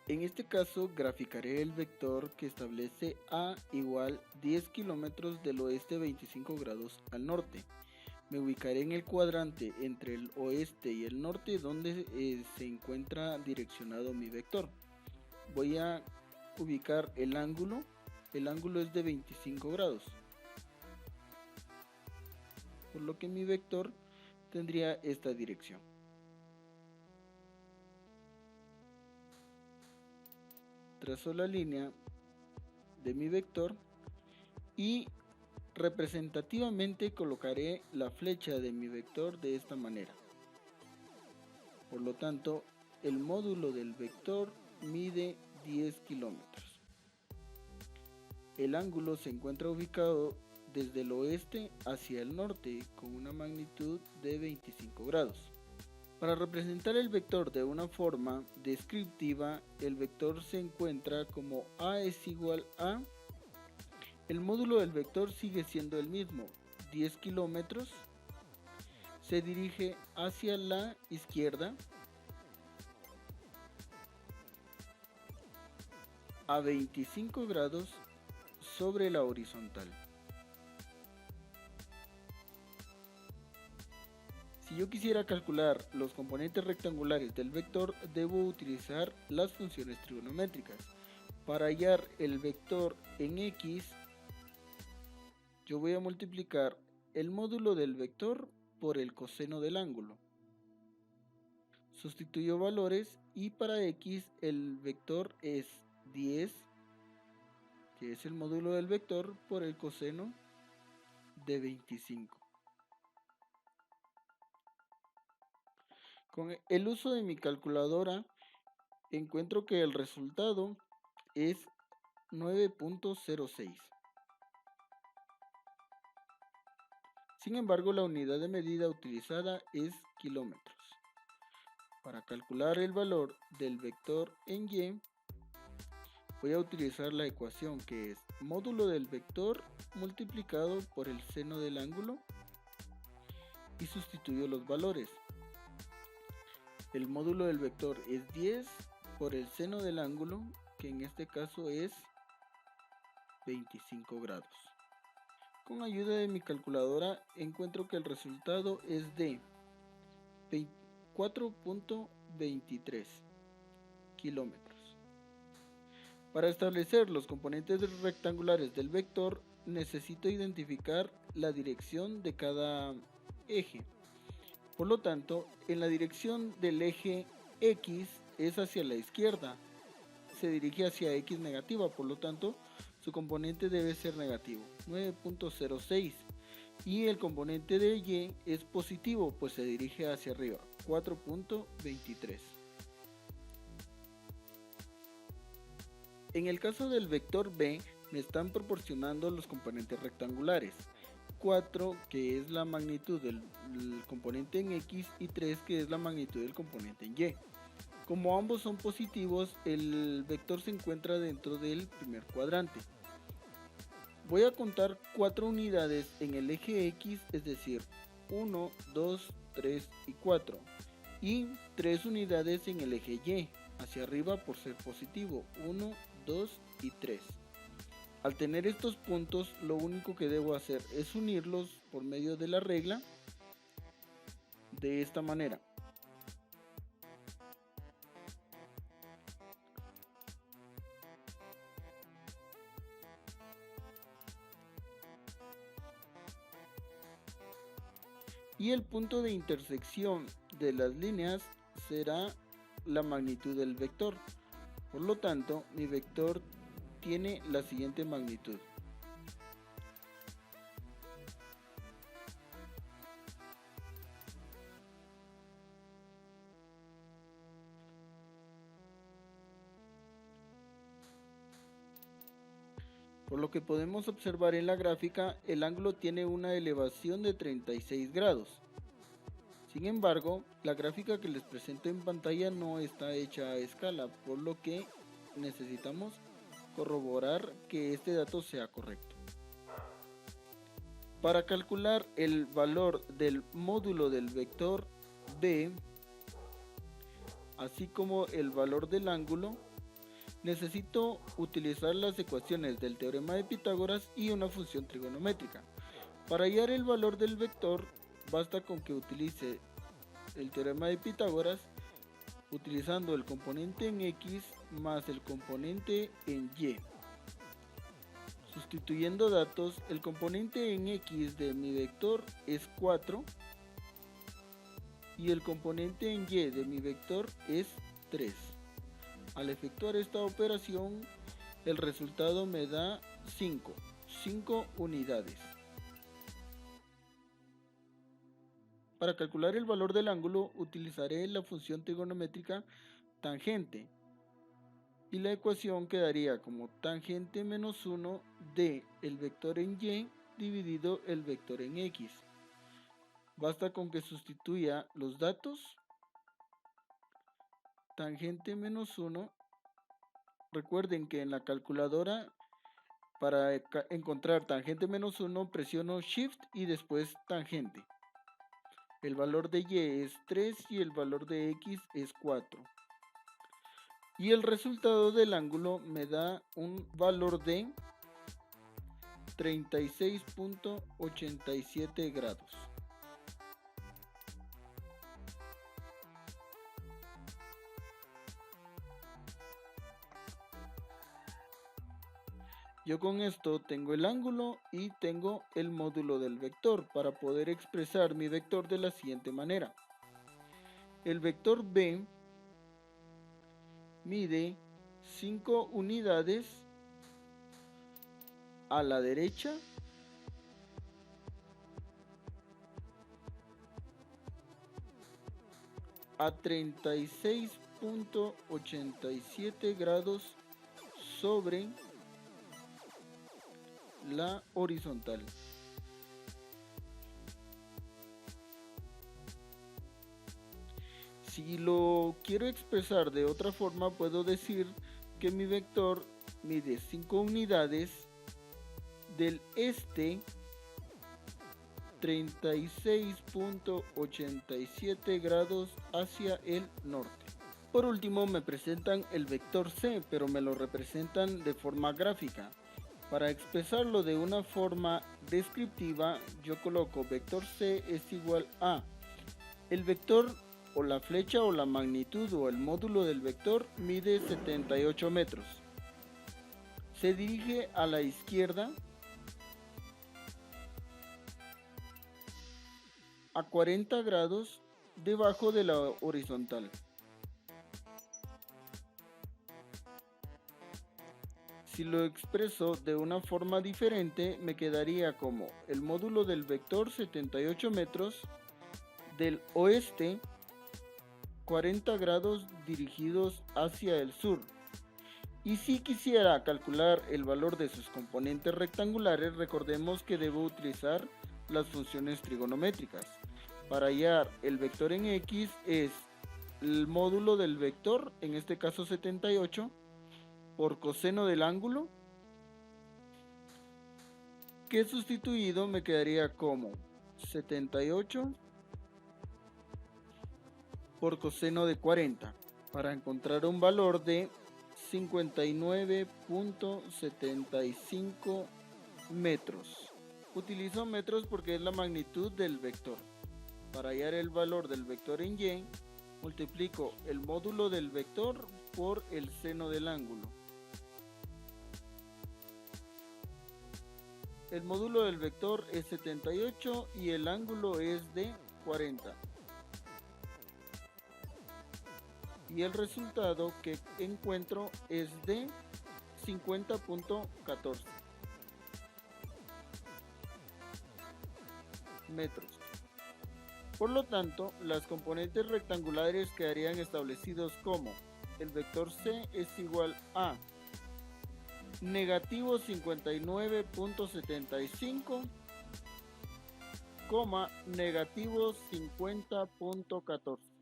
En este caso graficaré el vector que establece A igual 10 kilómetros del oeste 25 grados al norte. Me ubicaré en el cuadrante entre el oeste y el norte donde se encuentra direccionado mi vector. Voy a ubicar el ángulo es de 25 grados, por lo que mi vector tendría esta dirección. Trazo la línea de mi vector y representativamente colocaré la flecha de mi vector de esta manera. Por lo tanto, el módulo del vector mide 10 kilómetros. El ángulo se encuentra ubicado desde el oeste hacia el norte con una magnitud de 25 grados. Para representar el vector de una forma descriptiva, el vector se encuentra como A es igual a... El módulo del vector sigue siendo el mismo, 10 kilómetros. Se dirige hacia la izquierda a 25 grados sobre la horizontal. Si yo quisiera calcular los componentes rectangulares del vector, debo utilizar las funciones trigonométricas. Para hallar el vector en X, yo voy a multiplicar el módulo del vector por el coseno del ángulo. Sustituyo valores y para X el vector es 10, que es el módulo del vector, por el coseno de 25. Con el uso de mi calculadora encuentro que el resultado es 9.06. Sin embargo, la unidad de medida utilizada es kilómetros. Para calcular el valor del vector en Y, voy a utilizar la ecuación que es módulo del vector multiplicado por el seno del ángulo y sustituyo los valores. El módulo del vector es 10 por el seno del ángulo, que en este caso es 25 grados. Con ayuda de mi calculadora encuentro que el resultado es de 4.23 kilómetros. Para establecer los componentes rectangulares del vector necesito identificar la dirección de cada eje. Por lo tanto, en la dirección del eje X es hacia la izquierda, se dirige hacia X negativa, por lo tanto su componente debe ser negativo, 9.06, y el componente de Y es positivo, pues se dirige hacia arriba, 4.23. En el caso del vector B, me están proporcionando los componentes rectangulares, 4 que es la magnitud del componente en X y 3 que es la magnitud del componente en Y. Como ambos son positivos, el vector se encuentra dentro del primer cuadrante. Voy a contar 4 unidades en el eje X, es decir, 1, 2, 3 y 4, y 3 unidades en el eje Y, hacia arriba por ser positivo, 1, 2 y 3. Al tener estos puntos, lo único que debo hacer es unirlos por medio de la regla de esta manera. Y el punto de intersección de las líneas será la magnitud del vector. Por lo tanto, mi vector tiene la siguiente magnitud. Por lo que podemos observar en la gráfica, el ángulo tiene una elevación de 36 grados. Sin embargo, la gráfica que les presento en pantalla no está hecha a escala, por lo que necesitamos corroborar que este dato sea correcto. Para calcular el valor del módulo del vector B, así como el valor del ángulo, necesito utilizar las ecuaciones del teorema de Pitágoras y una función trigonométrica. Para hallar el valor del vector, basta con que utilice el teorema de Pitágoras utilizando el componente en X más el componente en Y. Sustituyendo datos, el componente en X de mi vector es 4 y el componente en Y de mi vector es 3. Al efectuar esta operación, el resultado me da 5 unidades. Para calcular el valor del ángulo utilizaré la función trigonométrica tangente y la ecuación quedaría como tangente menos 1 de el vector en Y dividido el vector en X. Basta con que sustituya los datos. Tangente menos 1. Recuerden que en la calculadora para encontrar tangente menos 1 presiono Shift y después tangente. El valor de Y es 3 y el valor de X es 4. Y el resultado del ángulo me da un valor de 36.87 grados. Yo con esto tengo el ángulo y tengo el módulo del vector para poder expresar mi vector de la siguiente manera. El vector B mide 5 unidades a la derecha a 36.87 grados sobre la horizontal. Si lo quiero expresar de otra forma, puedo decir que mi vector mide 5 unidades del este 36.87 grados hacia el norte. Por último me presentan el vector C, pero me lo representan de forma gráfica. Para expresarlo de una forma descriptiva, yo coloco vector C es igual a el vector o la flecha o la magnitud o el módulo del vector mide 78 metros. Se dirige a la izquierda a 40 grados debajo de la horizontal. Si lo expreso de una forma diferente, me quedaría como el módulo del vector 78 metros del oeste 40 grados dirigidos hacia el sur. Y si quisiera calcular el valor de sus componentes rectangulares, recordemos que debo utilizar las funciones trigonométricas. Para hallar el vector en X es el módulo del vector, en este caso 78, por coseno del ángulo, que sustituido me quedaría como 78 por coseno de 40, para encontrar un valor de 59.75 metros. Utilizo metros porque es la magnitud del vector. Para hallar el valor del vector en Y, multiplico el módulo del vector por el seno del ángulo. El módulo del vector es 78 y el ángulo es de 40. Y el resultado que encuentro es de 50.14 metros. Por lo tanto, las componentes rectangulares quedarían establecidos como el vector C es igual a negativo 59.75, negativo 50.14.